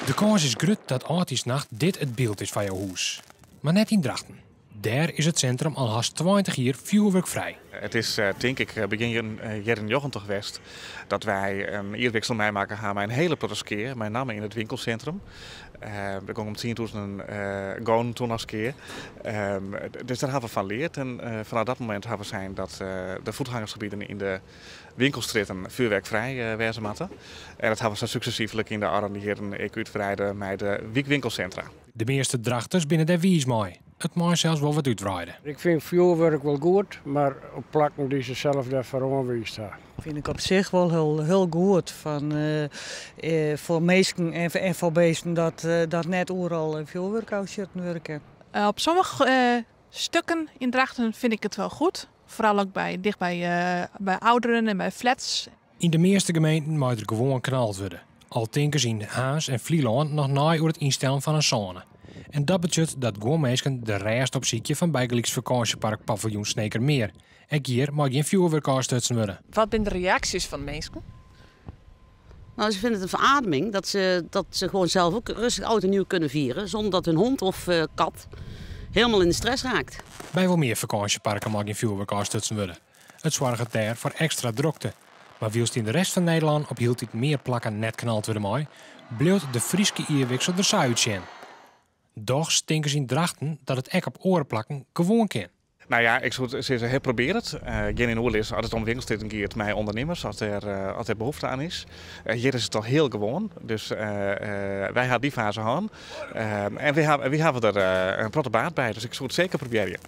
De kans is groot dat avondnacht dit het beeld is van jouw huis. Maar net in Drachten. Daar is het centrum al haast 20 jaar vuurwerkvrij. Het is, denk ik, begin jaren 90 geweest dat wij een eerwissel meemaken gaan met een hele protestkeer, met name in het winkelcentrum. We komen om 10.000 gaan toen als keer. Dus daar hebben we van geleerd. En vanaf dat moment hebben we zijn dat de voetgangersgebieden in de winkelstritten vuurwerkvrij wezen moeten. En dat hebben we zo successievelijk in de jaren uitbreiden met de winkelcentra. De meeste Drachters binnen daar wies mooi. Het mag zelfs wel wat uitbreiden. Ik vind vuurwerk wel goed, maar op plakken die ze zelf daarvoor aanwijst hebben. Vind ik op zich wel heel goed voor mensen en voor beesten dat net overal vuurwerk uitzetten werken. Op sommige stukken in Drachten vind ik het wel goed. Vooral ook dicht bij ouderen en bij flats. In de meeste gemeenten moet er gewoon knald worden. Al tinken zien Haas en Vlieland nog naai over het instellen van een zone. En dat betekent dat gewoon mensen de rest op ziekje van bijgelijks vakantiepark Paviljoen Sneekermeer. En hier mag geen vuurwerk uitstutsen worden. Wat zijn de reacties van mensen? Nou, ze vinden het een verademing dat ze gewoon zelf ook rustig oud en nieuw kunnen vieren. Zonder dat hun hond of kat helemaal in de stress raakt. Bij wel meer vakantieparken mag geen vuurwerk uitstutsen worden. Het zorgt daar voor extra drukte. Maar wielst in de rest van Nederland ophield dit meer plakken net knald worden mooi, bleef de Frieske ierwiksel er zuid in. Doch stinken ze in Drachten dat het ek op oren plakken gewoon kan. Nou ja, ik zou zeggen, probeer het. Geen in oorlis als het om winkelstritten gaat met ondernemers, als er behoefte aan is. Hier is het al heel gewoon, dus wij gaan die fase aan. En we hebben er een protte baat bij, dus ik zou het zeker proberen.